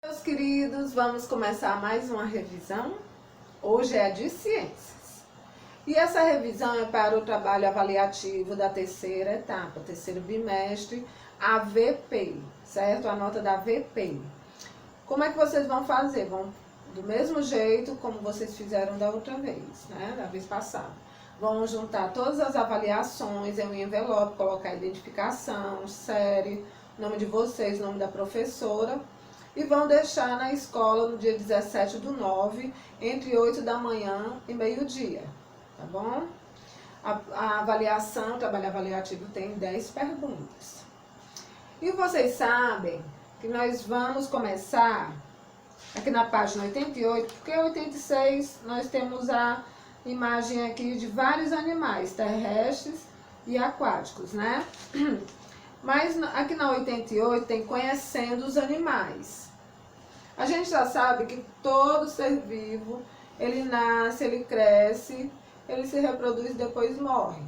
Meus queridos, vamos começar mais uma revisão. Hoje é a de ciências. E essa revisão é para o trabalho avaliativo da terceira etapa, terceiro bimestre, AVP, certo? A nota da AVP. Como é que vocês vão fazer? Vão do mesmo jeito como vocês fizeram da outra vez, né? Da vez passada. Vão juntar todas as avaliações em um envelope, colocar a identificação, série, nome de vocês, nome da professora. E vão deixar na escola no dia 17/9, entre 8 da manhã e meio-dia, tá bom? A avaliação, o trabalho avaliativo tem 10 perguntas. E vocês sabem que nós vamos começar aqui na página 88, porque 86 nós temos a imagem aqui de vários animais terrestres e aquáticos, né? Mas aqui na 88 tem conhecendo os animais. A gente já sabe que todo ser vivo, ele nasce, ele cresce, ele se reproduz e depois morre.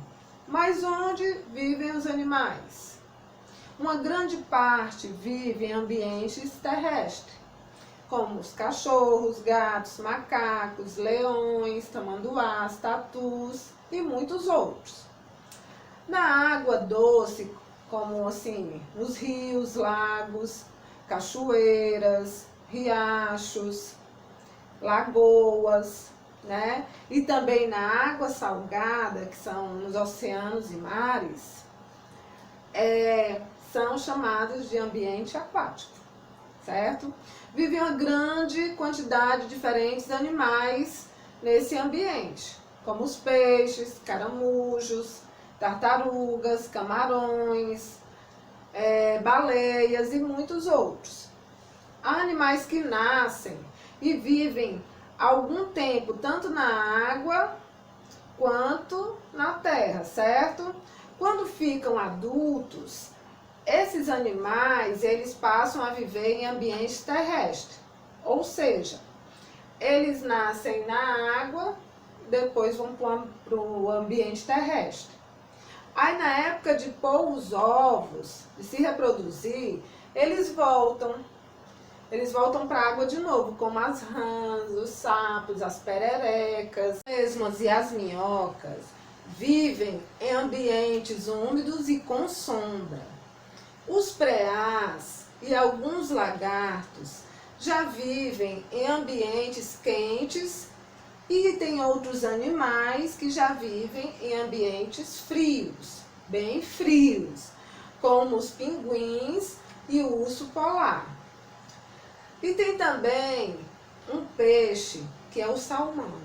Mas onde vivem os animais? Uma grande parte vive em ambientes terrestres, como os cachorros, gatos, macacos, leões, tamanduás, tatus e muitos outros. Na água doce, como assim, nos rios, lagos, cachoeiras, riachos, lagoas, né? E também na água salgada, que são nos oceanos e mares, são chamados de ambiente aquático, certo? Vive uma grande quantidade de diferentes animais nesse ambiente, como os peixes, caramujos, tartarugas, camarões, baleias e muitos outros. Há animais que nascem e vivem algum tempo tanto na água quanto na terra, certo? Quando ficam adultos, esses animais eles passam a viver em ambiente terrestre, ou seja, eles nascem na água, depois vão para o ambiente terrestre. Aí na época de pôr os ovos, de se reproduzir, eles voltam para a água de novo, como as rãs, os sapos, as pererecas, mesmo e as minhocas, vivem em ambientes úmidos e com sombra. Os preás e alguns lagartos já vivem em ambientes quentes e tem outros animais que já vivem em ambientes frios, bem frios, como os pinguins e o urso polar. E tem também um peixe que é o salmão.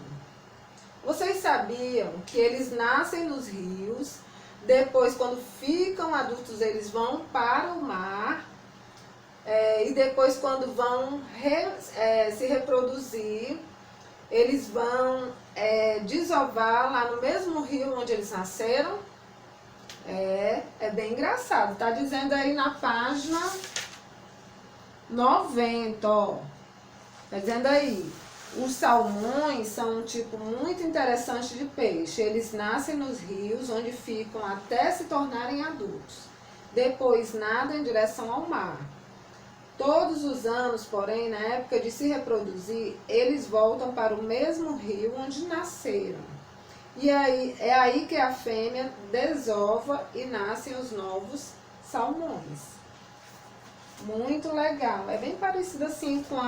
Vocês sabiam que eles nascem nos rios, depois quando ficam adultos eles vão para o mar, e depois quando vão se reproduzir, eles vão desovar lá no mesmo rio onde eles nasceram? É bem engraçado. Tá dizendo aí na página 90, ó. Tá dizendo aí, os salmões são um tipo muito interessante de peixe. Eles nascem nos rios, onde ficam até se tornarem adultos. Depois nadam em direção ao mar. Todos os anos, porém, na época de se reproduzir, eles voltam para o mesmo rio onde nasceram. E aí, é aí que a fêmea desova e nascem os novos salmões. Muito legal. É bem parecido assim com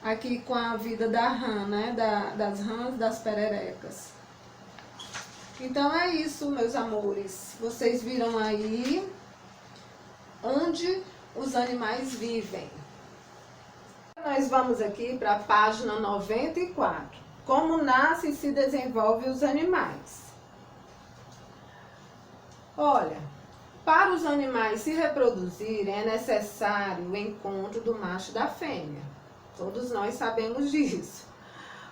aqui com a vida da rã, né? Das rãs, das pererecas. Então é isso, meus amores. Vocês viram aí onde os animais vivem. Nós vamos aqui para a página 94. Como nascem e se desenvolvem os animais. Olha, para os animais se reproduzirem é necessário o encontro do macho e da fêmea. Todos nós sabemos disso.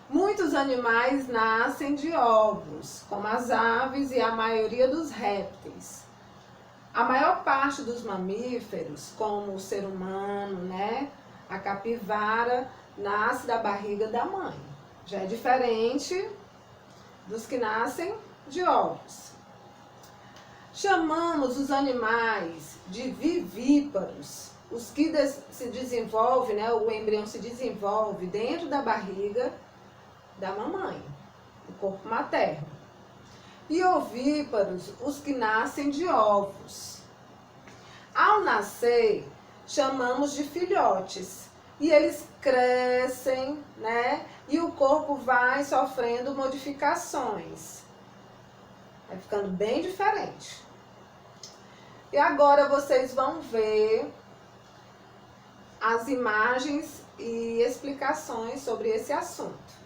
Muitos animais nascem de ovos, como as aves e a maioria dos répteis. A maior parte dos mamíferos, como o ser humano, né, a capivara, nasce da barriga da mãe. Já é diferente dos que nascem de ovos. Chamamos os animais de vivíparos os que se desenvolve, né, o embrião se desenvolve dentro da barriga da mamãe, do corpo materno. E ovíparos, os que nascem de ovos. Ao nascer, chamamos de filhotes. E eles crescem, né? E o corpo vai sofrendo modificações. Vai ficando bem diferente. E agora vocês vão ver as imagens e explicações sobre esse assunto.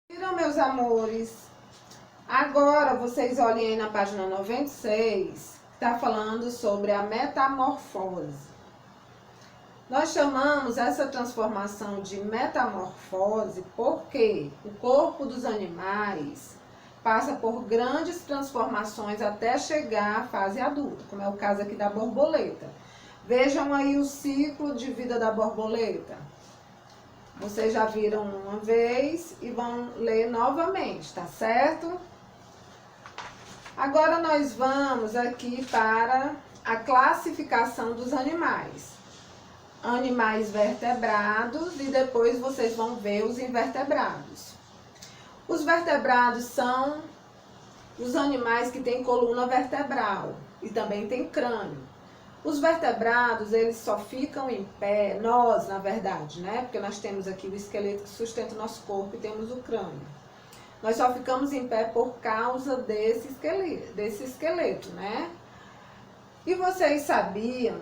Viram, meus amores? Agora vocês olhem aí na página 96, que está falando sobre a metamorfose. Nós chamamos essa transformação de metamorfose porque o corpo dos animais passa por grandes transformações até chegar à fase adulta, como é o caso aqui da borboleta. Vejam aí o ciclo de vida da borboleta. Vocês já viram uma vez e vão ler novamente, tá certo? Agora nós vamos aqui para a classificação dos animais. Animais vertebrados e depois vocês vão ver os invertebrados. Os vertebrados são os animais que têm coluna vertebral e também tem crânio. Os vertebrados, eles só ficam em pé, nós, na verdade, né? Porque nós temos aqui o esqueleto que sustenta o nosso corpo e temos o crânio. Nós só ficamos em pé por causa desse esqueleto, né? E vocês sabiam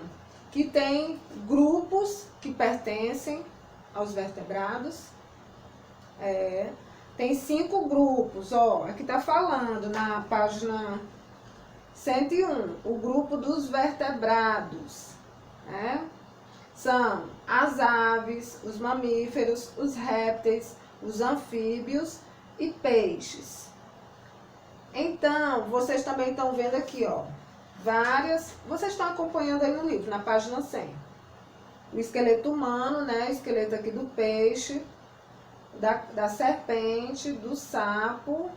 que tem grupos que pertencem aos vertebrados? Tem 5 grupos, ó, aqui tá falando na página 101, o grupo dos vertebrados, né? São as aves, os mamíferos, os répteis, os anfíbios e peixes. Então, vocês também estão vendo aqui, ó, vocês estão acompanhando aí no livro, na página 100. O esqueleto humano, né? O esqueleto aqui do peixe, da serpente, do sapo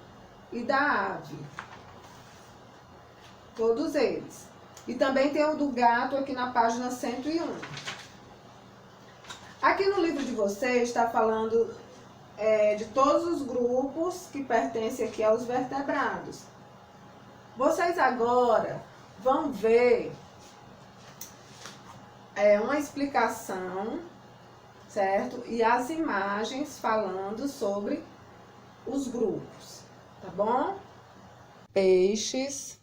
e da ave. Todos eles. E também tem o do gato aqui na página 101. Aqui no livro de vocês está falando de todos os grupos que pertencem aqui aos vertebrados. Vocês agora vão ver uma explicação, certo? E as imagens falando sobre os grupos, tá bom? Peixes.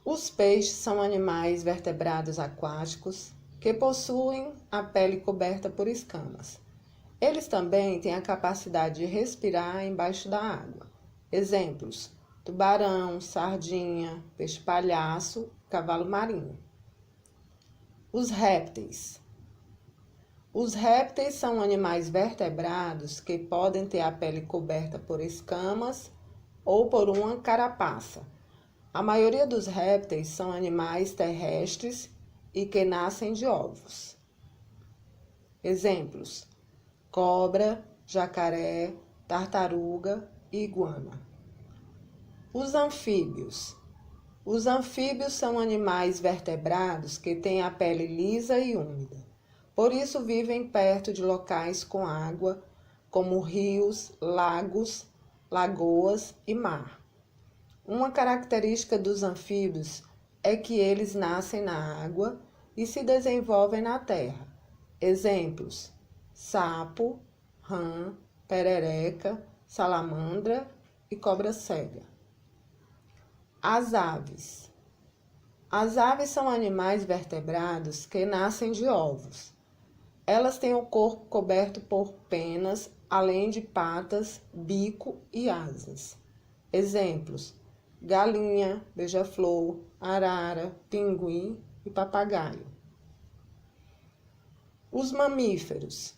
Os peixes são animais vertebrados aquáticos que possuem a pele coberta por escamas. Eles também têm a capacidade de respirar embaixo da água. Exemplos: tubarão, sardinha, peixe-palhaço, cavalo marinho. Os répteis. Os répteis são animais vertebrados que podem ter a pele coberta por escamas ou por uma carapaça. A maioria dos répteis são animais terrestres e que nascem de ovos. Exemplos: cobra, jacaré, tartaruga e iguana. Os anfíbios. Os anfíbios são animais vertebrados que têm a pele lisa e úmida. Por isso vivem perto de locais com água, como rios, lagos, lagoas e mar. Uma característica dos anfíbios é que eles nascem na água e se desenvolvem na terra. Exemplos: sapo, rã, perereca, salamandra e cobra cega. As aves. As aves são animais vertebrados que nascem de ovos. Elas têm o corpo coberto por penas, além de patas, bico e asas. Exemplos: galinha, beija-flor, arara, pinguim e papagaio. Os mamíferos.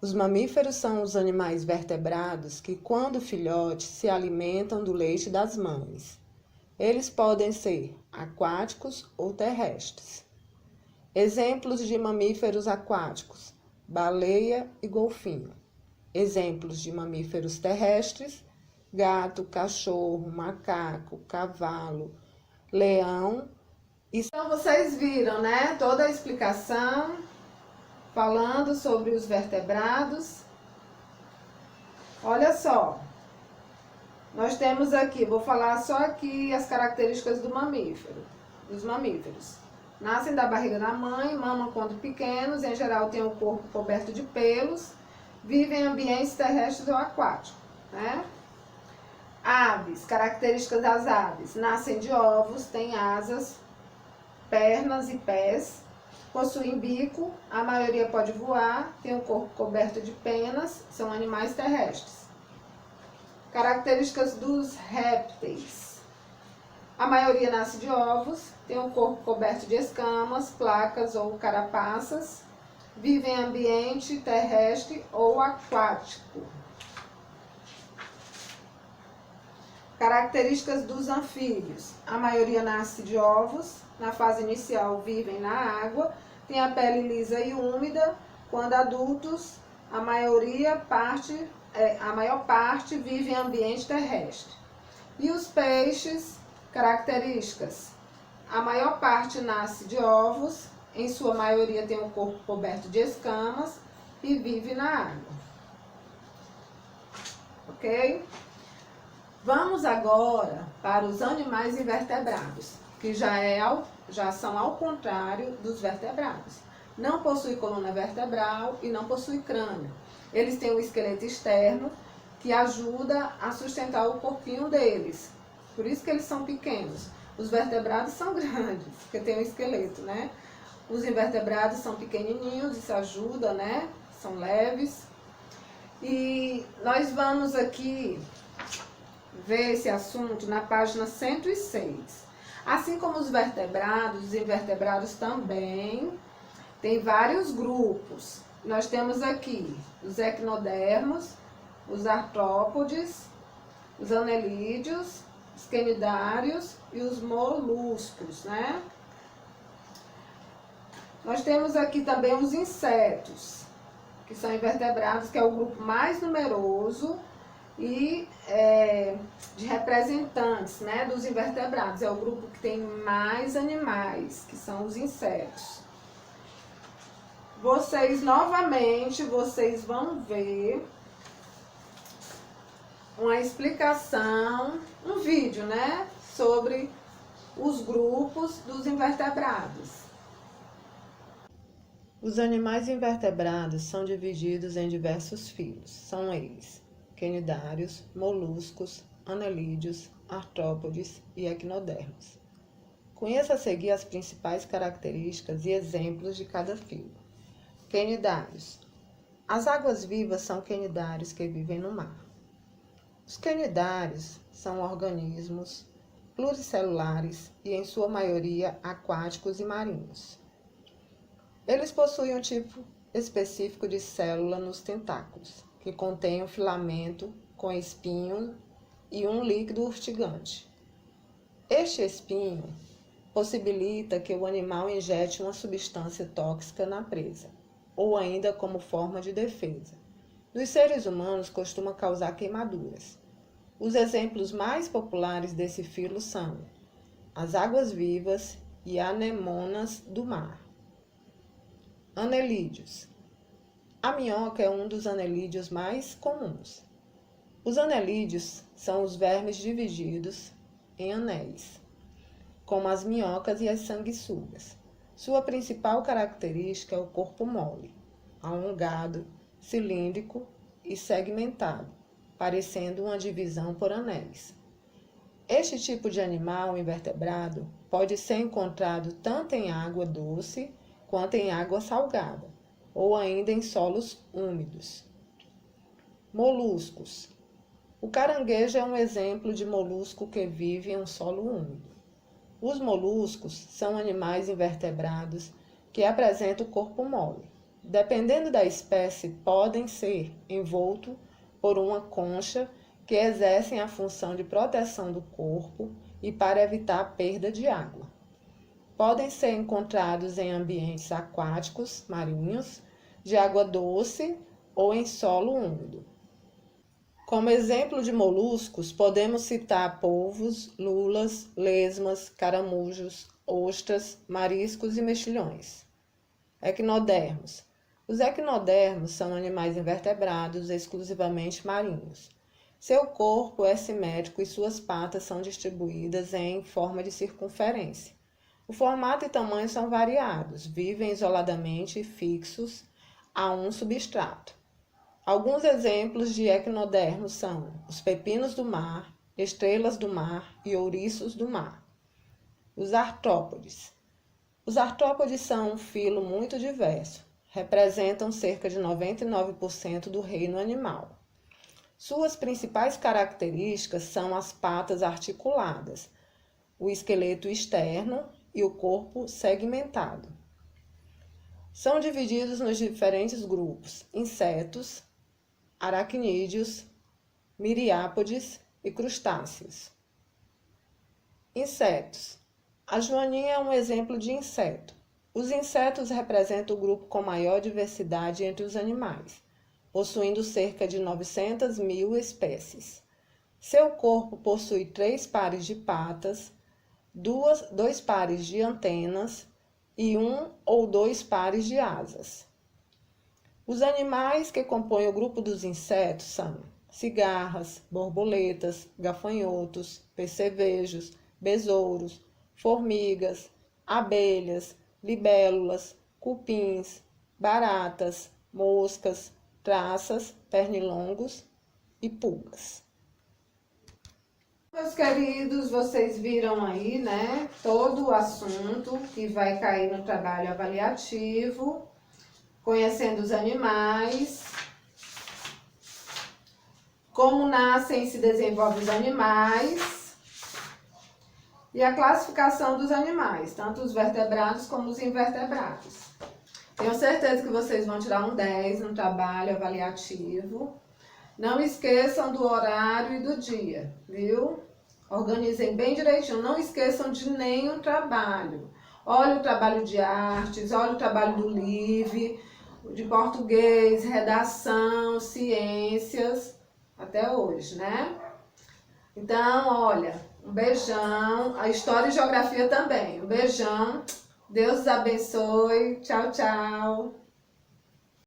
Os mamíferos são os animais vertebrados que, quando filhotes, se alimentam do leite das mães. Eles podem ser aquáticos ou terrestres. Exemplos de mamíferos aquáticos: baleia e golfinho. Exemplos de mamíferos terrestres: gato, cachorro, macaco, cavalo, leão. Então vocês viram, né? Toda a explicação falando sobre os vertebrados. Olha só. Nós temos aqui, vou falar só aqui as características do mamífero, dos mamíferos. Nascem da barriga da mãe, mamam quando pequenos, em geral têm o corpo coberto de pelos, vivem em ambientes terrestres ou aquáticos, né? Aves, características das aves. Nascem de ovos, têm asas, pernas e pés, possuem bico, a maioria pode voar, tem o corpo coberto de penas, são animais terrestres. Características dos répteis. A maioria nasce de ovos, tem o corpo coberto de escamas, placas ou carapaças, vive em ambiente terrestre ou aquático. Características dos anfíbios. A maioria nasce de ovos, na fase inicial vivem na água, tem a pele lisa e úmida, quando adultos, a maior parte vive em ambiente terrestre. E os peixes, características. A maior parte nasce de ovos, em sua maioria tem o corpo coberto de escamas e vive na água. Ok? Vamos agora para os animais invertebrados, que já são ao contrário dos vertebrados. Não possui coluna vertebral e não possui crânio. Eles têm um esqueleto externo que ajuda a sustentar o corpinho deles. Por isso que eles são pequenos. Os vertebrados são grandes, porque tem um esqueleto, né? Os invertebrados são pequenininhos, isso ajuda, né? São leves. E nós vamos aqui ver esse assunto na página 106. Assim como os vertebrados, os invertebrados também têm vários grupos. Nós temos aqui os equinodermos, os artrópodes, os anelídeos, os quenidários e os moluscos, né? Nós temos aqui também os insetos, que são invertebrados, que é o grupo mais numeroso e de representantes, né, dos invertebrados. É o grupo que tem mais animais, que são os insetos. Novamente, vocês vão ver uma explicação, um vídeo, né, sobre os grupos dos invertebrados. Os animais invertebrados são divididos em diversos filos. São eles: quenidários, moluscos, anelídeos, artrópodes e equinodermos. Conheça a seguir as principais características e exemplos de cada filo. Quenidários. As águas-vivas são quenidários que vivem no mar. Os quenidários são organismos pluricelulares e, em sua maioria, aquáticos e marinhos. Eles possuem um tipo específico de célula nos tentáculos, que contém um filamento com espinho e um líquido urtigante. Este espinho possibilita que o animal injete uma substância tóxica na presa, ou ainda como forma de defesa. Nos seres humanos costuma causar queimaduras. Os exemplos mais populares desse filo são as águas-vivas e anemonas do mar. Anelídeos. A minhoca é um dos anelídeos mais comuns. Os anelídeos são os vermes divididos em anéis, como as minhocas e as sanguessugas. Sua principal característica é o corpo mole, alongado, cilíndrico e segmentado, parecendo uma divisão por anéis. Este tipo de animal invertebrado pode ser encontrado tanto em água doce quanto em água salgada, ou ainda em solos úmidos. Moluscos. O caranguejo é um exemplo de molusco que vive em um solo úmido. Os moluscos são animais invertebrados que apresentam o corpo mole. Dependendo da espécie, podem ser envoltos por uma concha que exercem a função de proteção do corpo e para evitar a perda de água. Podem ser encontrados em ambientes aquáticos, marinhos, de água doce ou em solo úmido. Como exemplo de moluscos, podemos citar polvos, lulas, lesmas, caramujos, ostras, mariscos e mexilhões. Equinodermos. Os equinodermos são animais invertebrados exclusivamente marinhos. Seu corpo é simétrico e suas patas são distribuídas em forma de circunferência. O formato e tamanho são variados, vivem isoladamente e fixos a um substrato. Alguns exemplos de equinodermos são os pepinos do mar, estrelas do mar e ouriços do mar. Os artrópodes. Os artrópodes são um filo muito diverso, representam cerca de 99% do reino animal. Suas principais características são as patas articuladas, o esqueleto externo e o corpo segmentado. São divididos nos diferentes grupos: insetos, aracnídeos, miriápodes e crustáceos. Insetos. A joaninha é um exemplo de inseto. Os insetos representam o grupo com maior diversidade entre os animais, possuindo cerca de 900.000 espécies. Seu corpo possui 3 pares de patas, 2 pares de antenas e 1 ou 2 pares de asas. Os animais que compõem o grupo dos insetos são cigarras, borboletas, gafanhotos, percevejos, besouros, formigas, abelhas, libélulas, cupins, baratas, moscas, traças, pernilongos e pulgas. Meus queridos, vocês viram aí, né, todo o assunto que vai cair no trabalho avaliativo, conhecendo os animais, como nascem e se desenvolvem os animais e a classificação dos animais, tanto os vertebrados como os invertebrados. Tenho certeza que vocês vão tirar um 10 no trabalho avaliativo. Não esqueçam do horário e do dia, viu? Organizem bem direitinho, não esqueçam de nenhum trabalho. Olha o trabalho de artes, olha o trabalho do LIVE, de português, redação, ciências, até hoje, né? Então, olha, um beijão, a história e geografia também. Um beijão, Deus os abençoe, tchau, tchau.